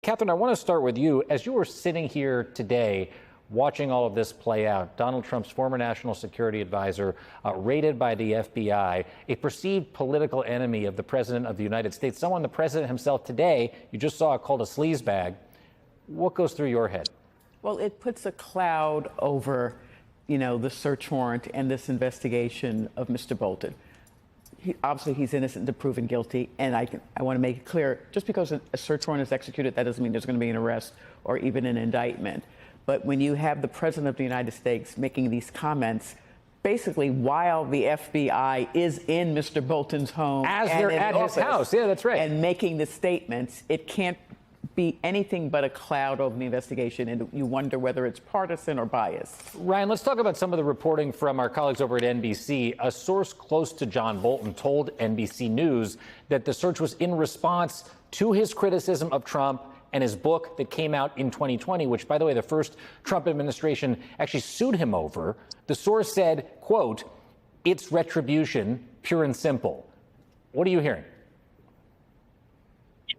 Catherine, I want to start with you. As you were sitting here today, watching all of this play out, Donald Trump's former national security advisor raided by the FBI, a perceived political enemy of the president of the United States, someone the president himself today, you just saw called a sleazebag. What goes through your head? Well, it puts a cloud over, the search warrant and this investigation of Mr. Bolton. Obviously, he's innocent until proven guilty, and I want to make it clear, just because a search warrant is executed, that doesn't mean there's going to be an arrest or even an indictment. But when you have the president of the United States making these comments, basically while the FBI is in Mr. Bolton's home, as they're at his house, yeah, that's right, and making the statements, it can't be anything but a cloud over the investigation, and you wonder whether it's partisan or biased. Ryan, let's talk about some of the reporting from our colleagues over at NBC. A source close to John Bolton told NBC News that the search was in response to his criticism of Trump and his book that came out in 2020, which, by the way, the first Trump administration actually sued him over. The source said, quote, "It's retribution, pure and simple." What are you hearing?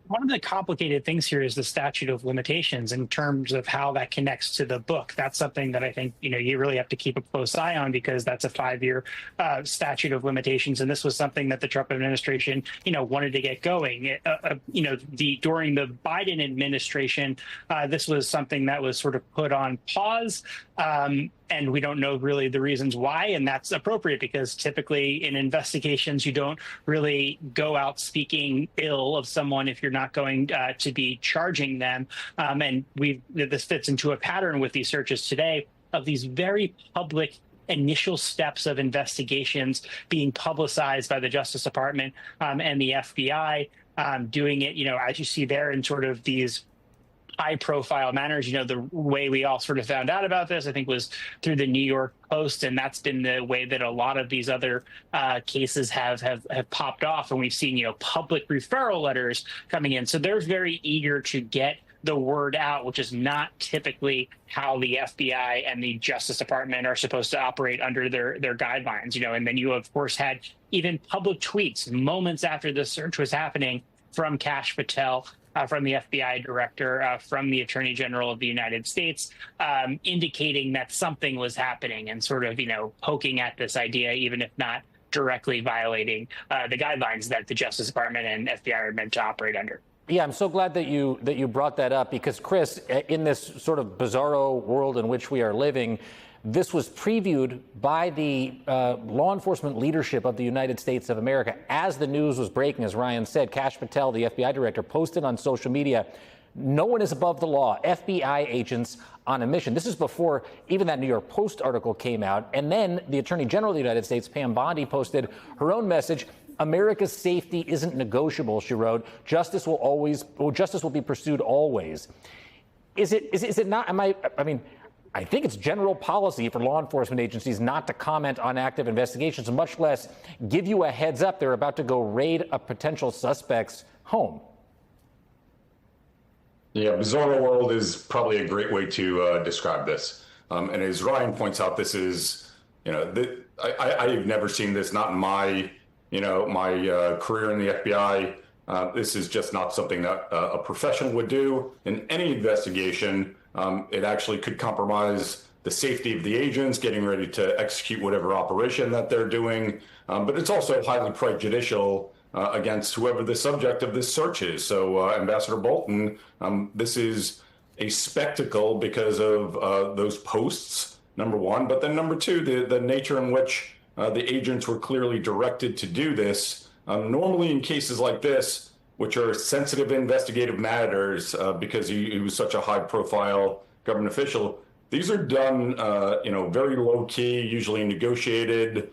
One of the complicated things here is the statute of limitations in terms of how that connects to the book. That's something that I think, you really have to keep a close eye on, because that's a 5-year statute of limitations. And this was something that the Trump administration, wanted to get going. During the Biden administration, this was something that was sort of put on pause. And we don't know really the reasons why. And that's appropriate, because typically in investigations, you don't really go out speaking ill of someone if you're not going to be charging them. And this fits into a pattern with these searches today of these very public initial steps of investigations being publicized by the Justice Department and the FBI, doing it, as you see there in sort of these high-profile manners. The way we all sort of found out about this, I think, was through the New York Post, and that's been the way that a lot of these other cases have popped off, and we've seen, public referral letters coming in. So they're very eager to get the word out, which is not typically how the FBI and the Justice Department are supposed to operate under their guidelines. And then you, of course, had even public tweets moments after the search was happening from Kash Patel, from the FBI director, from the Attorney General of the United States, indicating that something was happening and sort of, poking at this idea, even if not directly violating the guidelines that the Justice Department and FBI are meant to operate under. Yeah, I'm so glad that you brought that up, because, Chris, in this sort of bizarro world in which we are living, this was previewed by the law enforcement leadership of the United States of America as the news was breaking. As Ryan said, Kash Patel, the FBI director, posted on social media, "No one is above the law. FBI agents on a mission." This is before even that New York Post article came out. And then the Attorney General of the United States, Pam Bondi, posted her own message. "America's safety isn't negotiable," she wrote. Justice will be pursued always." Is it not? I think it's general policy for law enforcement agencies not to comment on active investigations, much less give you a heads up they're about to go raid a potential suspect's home. Yeah, bizarro world is probably a great way to describe this. And as Ryan points out, this is, I've never seen this, not in my career in the FBI. This is just not something that a professional would do in any investigation. It actually could compromise the safety of the agents getting ready to execute whatever operation that they're doing. But it's also highly prejudicial against whoever the subject of this search is. So Ambassador Bolton, this is a spectacle because of those posts, number one. But then number two, the nature in which the agents were clearly directed to do this. Normally in cases like this, which are sensitive investigative matters, because he was such a high-profile government official, these are done, very low-key, usually negotiated.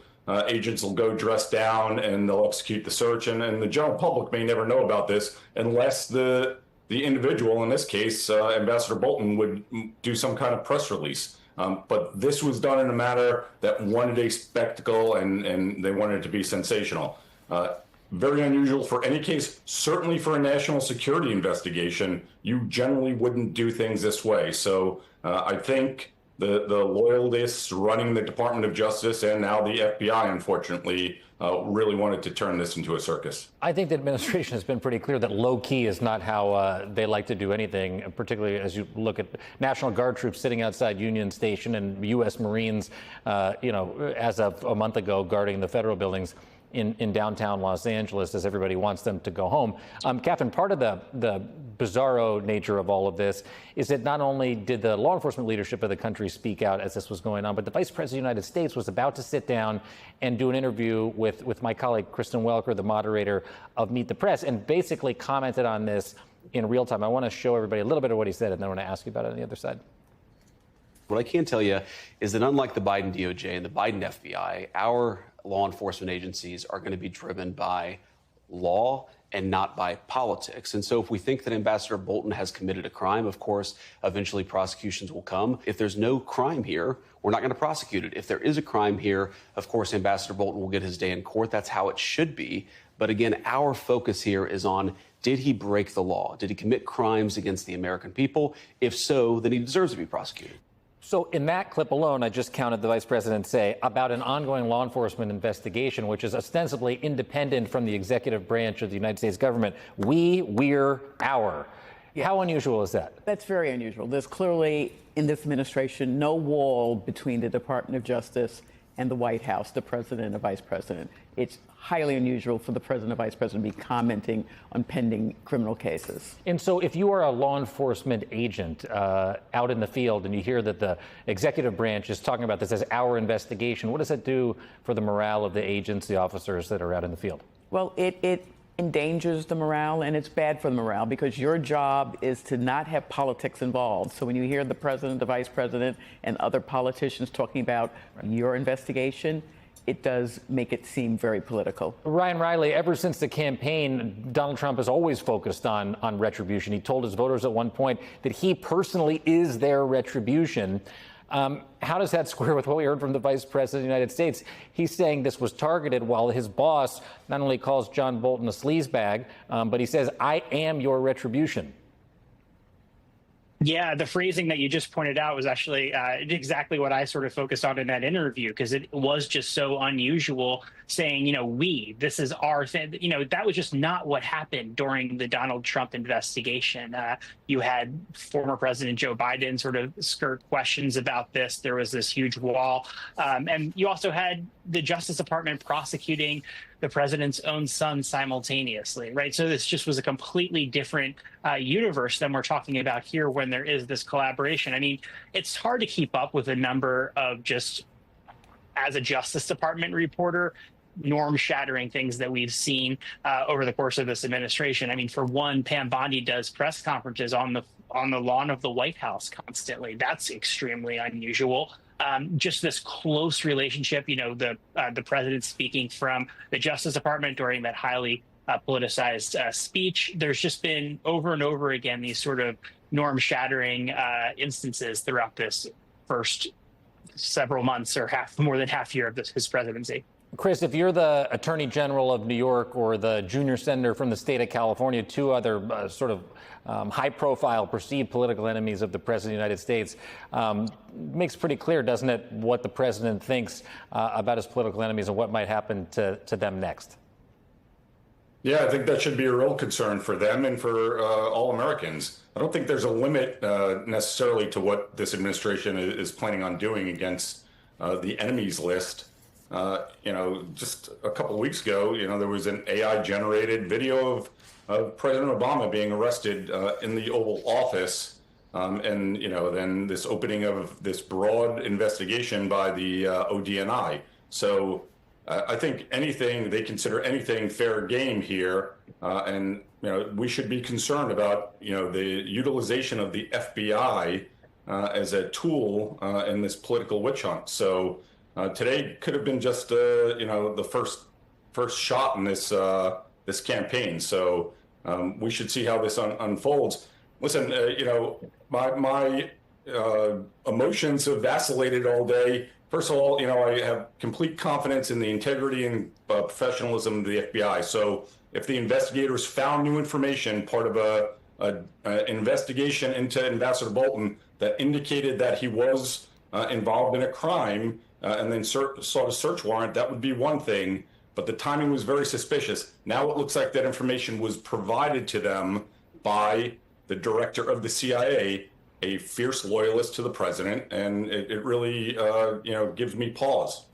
Agents will go dressed down and they'll execute the search, and the general public may never know about this unless the individual, in this case, Ambassador Bolton, would do some kind of press release. But this was done in a manner that wanted a spectacle, and they wanted it to be sensational. Very unusual for any case. Certainly for a national security investigation, you generally wouldn't do things this way. So I think the loyalists running the Department of Justice and now the FBI, unfortunately, really wanted to turn this into a circus. I think the administration has been pretty clear that low key is not how they like to do anything, particularly as you look at National Guard troops sitting outside Union Station and U.S. Marines, as of a month ago, guarding the federal buildings in downtown Los Angeles as everybody wants them to go home. Catherine, part of the bizarro nature of all of this is that not only did the law enforcement leadership of the country speak out as this was going on, but the Vice President of the United States was about to sit down and do an interview with my colleague Kristen Welker, the moderator of Meet the Press, and basically commented on this in real time. I want to show everybody a little bit of what he said, and then I want to ask you about it on the other side. What I can tell you is that unlike the Biden DOJ and the Biden FBI, our law enforcement agencies are going to be driven by law and not by politics. And so if we think that Ambassador Bolton has committed a crime, of course, eventually prosecutions will come. If there's no crime here, we're not going to prosecute it. If there is a crime here, of course, Ambassador Bolton will get his day in court. That's how it should be. But again, our focus here is on, did he break the law? Did he commit crimes against the American people? If so, then he deserves to be prosecuted. So in that clip alone, I just counted the vice president say about an ongoing law enforcement investigation, which is ostensibly independent from the executive branch of the United States government. We're, our. How unusual is that? That's very unusual. There's clearly, in this administration, no wall between the Department of Justice and the White House, the president and the vice president. It's highly unusual for the president and vice president to be commenting on pending criminal cases. And so if you are a law enforcement agent out in the field and you hear that the executive branch is talking about this as our investigation, what does that do for the morale of the agents, the officers that are out in the field? Well, it endangers the morale, and it's bad for the morale because your job is to not have politics involved. So when you hear the president, the vice president, and other politicians talking about your investigation, it does make it seem very political. Ryan Riley, ever since the campaign, Donald Trump has always focused on retribution. He told his voters at one point that he personally is their retribution. How does that square with what we heard from the Vice President of the United States? He's saying this was targeted while his boss not only calls John Bolton a sleazebag, but he says, I am your retribution. Yeah, the phrasing that you just pointed out was actually exactly what I sort of focused on in that interview, because it was just so unusual saying, this is our thing. That was just not what happened during the Donald Trump investigation. You had former President Joe Biden sort of skirt questions about this. There was this huge wall. And you also had the Justice Department prosecuting the president's own son simultaneously, right? So this just was a completely different universe than we're talking about here when there is this collaboration. I mean, it's hard to keep up with a number of just, as a Justice Department reporter, norm-shattering things that we've seen over the course of this administration. I mean, for one, Pam Bondi does press conferences on the lawn of the White House constantly. That's extremely unusual. Just this close relationship, the president speaking from the Justice Department during that highly politicized speech. There's just been over and over again these sort of norm-shattering instances throughout this first several months or more than half year of his presidency. Chris, if you're the Attorney General of New York or the junior senator from the state of California, two other sort of high-profile perceived political enemies of the President of the United States, makes pretty clear, doesn't it, what the president thinks about his political enemies and what might happen to them next? Yeah, I think that should be a real concern for them and for all Americans. I don't think there's a limit necessarily to what this administration is planning on doing against the enemies list. Just a couple of weeks ago, there was an AI-generated video of President Obama being arrested in the Oval Office. And then this opening of this broad investigation by the ODNI. So I think they consider anything fair game here. And we should be concerned about, the utilization of the FBI as a tool in this political witch hunt. So today could have been just, the first shot in this campaign. So we should see how this unfolds. Listen, my emotions have vacillated all day. First of all, I have complete confidence in the integrity and professionalism of the FBI. So if the investigators found new information, part of an investigation into Ambassador Bolton that indicated that he was involved in a crime and then sought a search warrant, that would be one thing. But the timing was very suspicious. Now it looks like that information was provided to them by the director of the CIA, a fierce loyalist to the president, and it really, gives me pause.